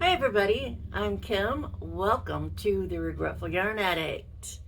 Hi everybody, I'm Kim. Welcome to the Regretful Yarn Addict.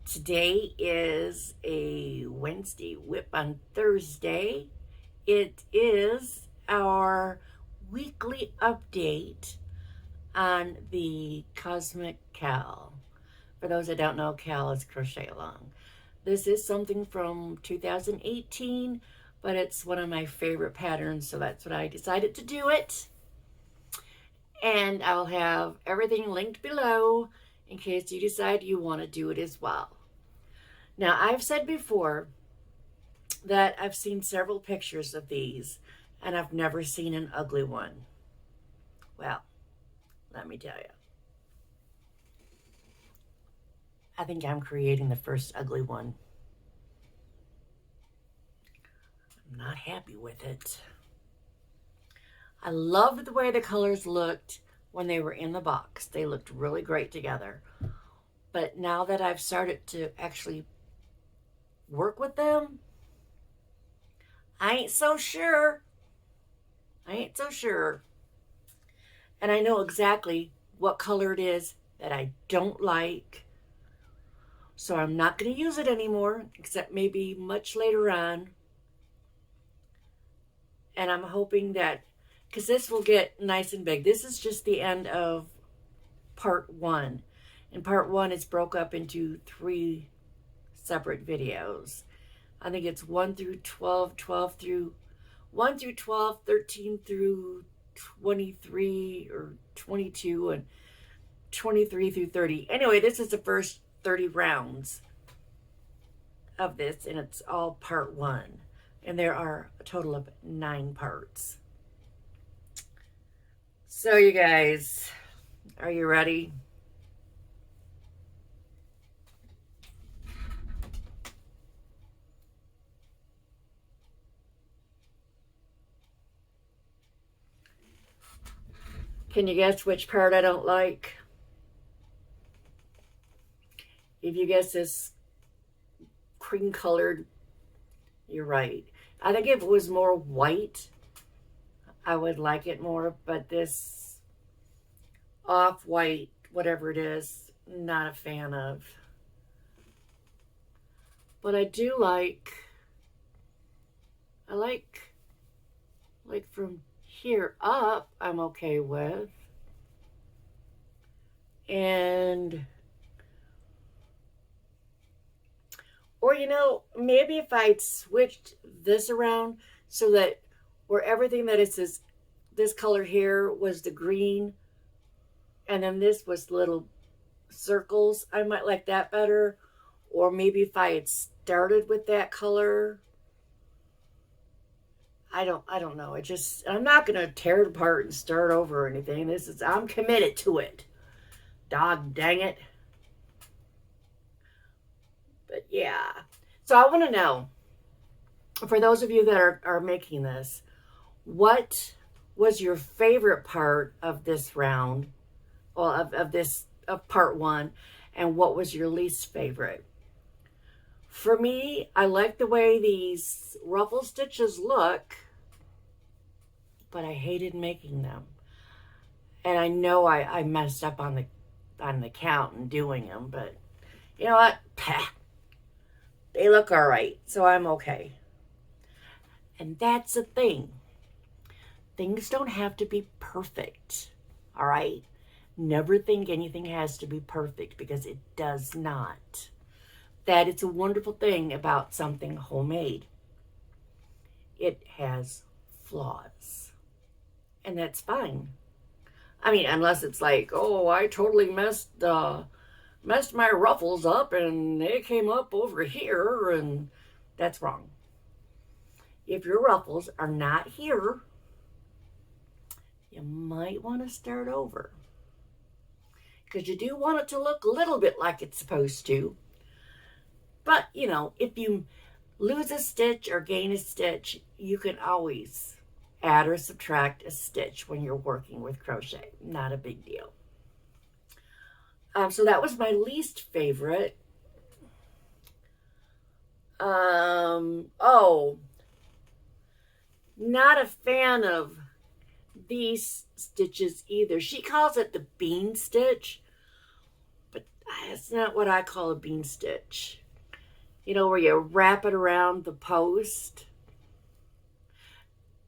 Today is a Wednesday, whip on Thursday. It is our weekly update on the Cosmic Cal. For those that don't know, Cal is crochet along. This is something from 2018, but it's one of my favorite patterns, so that's what I decided to do it. And I'll have everything linked below in case you decide you want to do it as well. Now, I've said before that I've seen several pictures of these and I've never seen an ugly one. Well, let me tell you. I think I'm creating the first ugly one. I'm not happy with it. I loved the way the colors looked when they were in the box. They looked really great together. But now that I've started to actually work with them, I ain't so sure. And I know exactly what color it is that I don't like. So I'm not going to use it anymore, except maybe much later on. And I'm hoping that, because this will get nice and big. This is just the end of part 1. In part 1, it's broke up into 3 separate videos. I think it's 1 through 12, 1 through 12, 13 through 23 or 22, and 23 through 30. Anyway, this is the first 30 rounds of this, and it's all part 1. And there are a total of 9 parts. So you guys, are you ready? Can you guess which part I don't like? If you guess this cream colored, you're right. I think if it was more white, I would like it more, but this off-white, whatever it is, not a fan of. But I do like from here up, I'm okay with. And, or maybe if I'd switched this around so that where everything that it says, this color here was the green, and then this was little circles, I might like that better. Or maybe if I had started with that color, I don't know. I'm not going to tear it apart and start over or anything. I'm committed to it. Dog dang it. But yeah. So I want to know, for those of you that are making this, what was your favorite part of this round, well, of part 1, and what was your least favorite? For me, I like the way these ruffle stitches look, but I hated making them. And I know I messed up on the count and doing them, but you know what? They look all right, so I'm okay. And that's the thing. Things don't have to be perfect, all right? Never think anything has to be perfect, because it does not. That it's a wonderful thing about something homemade. It has flaws. And that's fine. I mean, unless it's like, oh, I totally messed my ruffles up and they came up over here, and that's wrong. If your ruffles are not here, you might want to start over. Because you do want it to look a little bit like it's supposed to. But, if you lose a stitch or gain a stitch, you can always add or subtract a stitch when you're working with crochet. Not a big deal. So that was my least favorite. Not a fan of these stitches either. She calls it the bean stitch, but it's not what I call a bean stitch. You know, where you wrap it around the post.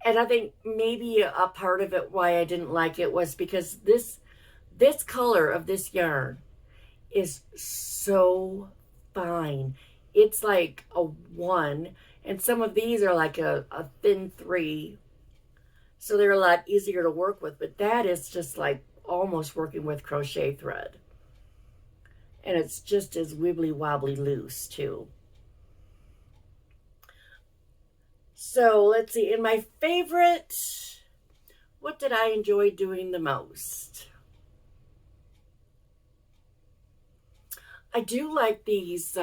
And I think maybe a part of it why I didn't like it was because this color of this yarn is so fine. It's like a 1, and some of these are like a thin 3. So they're a lot easier to work with, but that is just like almost working with crochet thread. And it's just as wibbly wobbly loose too. So let's see, in my favorite, what did I enjoy doing the most? I do like these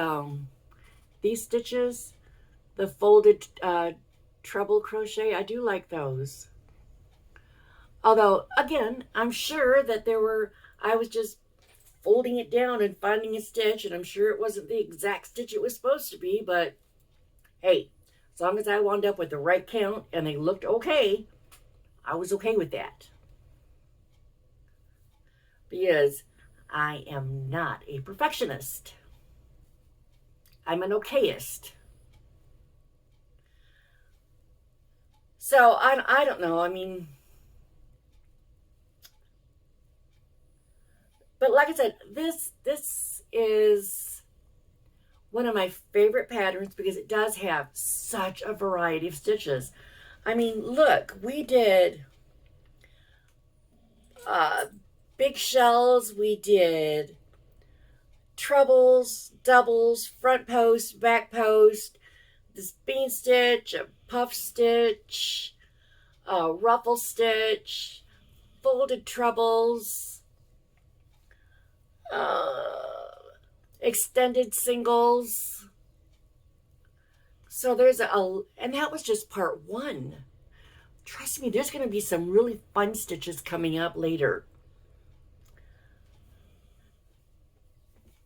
stitches, the folded treble crochet. I do like those. Although, again, I'm sure that I was just folding it down and finding a stitch, and I'm sure it wasn't the exact stitch it was supposed to be, but hey, as long as I wound up with the right count and they looked okay, I was okay with that. Because I am not a perfectionist. I'm an okayist. So I don't know. I mean, but like I said, this is one of my favorite patterns because it does have such a variety of stitches. I mean, look, we did big shells, we did trebles, doubles, front post, back post, this bean stitch, a puff stitch, a ruffle stitch, folded trebles, extended singles. So there's and that was just part 1. Trust me, there's going to be some really fun stitches coming up later.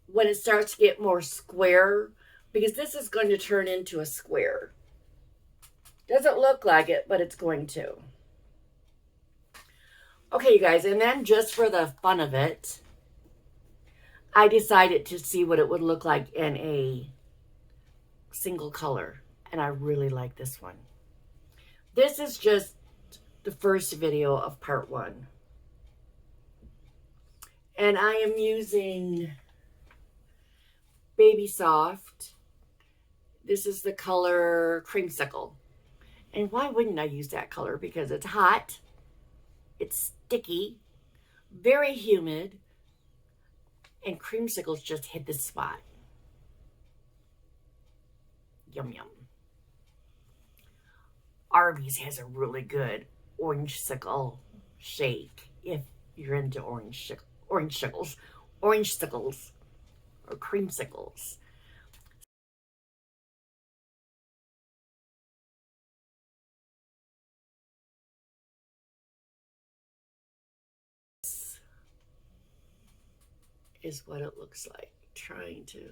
When it starts to get more square, because this is going to turn into a square. Doesn't look like it, but it's going to. Okay, you guys, and then just for the fun of it, I decided to see what it would look like in a single color, and I really like this one. This is just the first video of part 1. And I am using Baby Soft. This is the color Creamsicle. And why wouldn't I use that color? Because it's hot, it's sticky, very humid, and creamsicles just hit the spot. Yum, yum. Arby's has a really good orange-sicle shake if you're into orange-sickles, or creamsicles. This is what it looks like. Trying to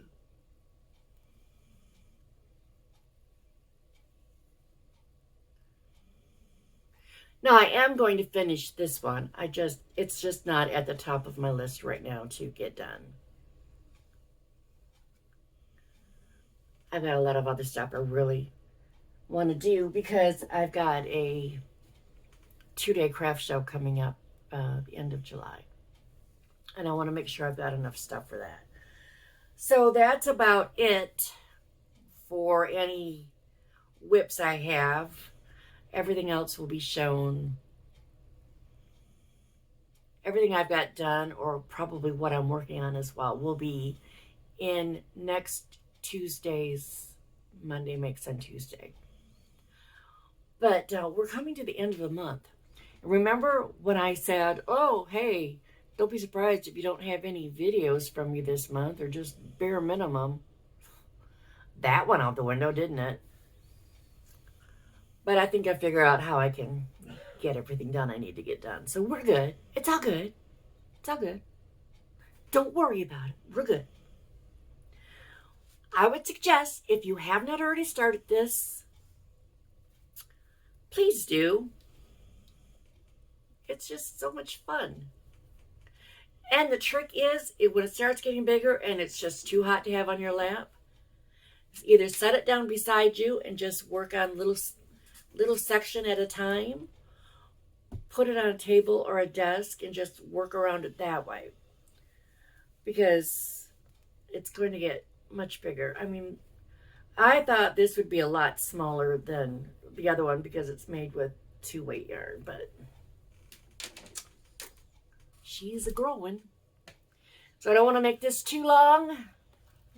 now, I am going to finish this one. It's just not at the top of my list right now to get done. I've got a lot of other stuff I really want to do because I've got a 2-day craft show coming up the end of July. And I want to make sure I've got enough stuff for that. So that's about it for any whips I have. Everything else will be shown. Everything I've got done, or probably what I'm working on as well, will be in next Tuesday's Monday Makes on Tuesday. But we're coming to the end of the month. Remember when I said, oh, hey, don't be surprised if you don't have any videos from me this month, or just bare minimum. That went out the window, didn't it? But I think I figure out how I can get everything done I need to get done. So we're good. It's all good. It's all good. Don't worry about it. We're good. I would suggest, if you have not already started this, please do. It's just so much fun. And the trick is, when it starts getting bigger and it's just too hot to have on your lap, either set it down beside you and just work on little section at a time, put it on a table or a desk and just work around it that way, because it's going to get much bigger. I mean, I thought this would be a lot smaller than the other one because it's made with 2-weight yarn, but she's a growing. So I don't want to make this too long.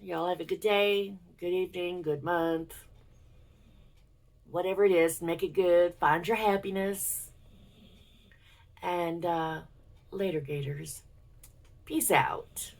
Y'all have a good day, good evening, good month, whatever it is. Make it good. Find your happiness. And later, Gators. Peace out.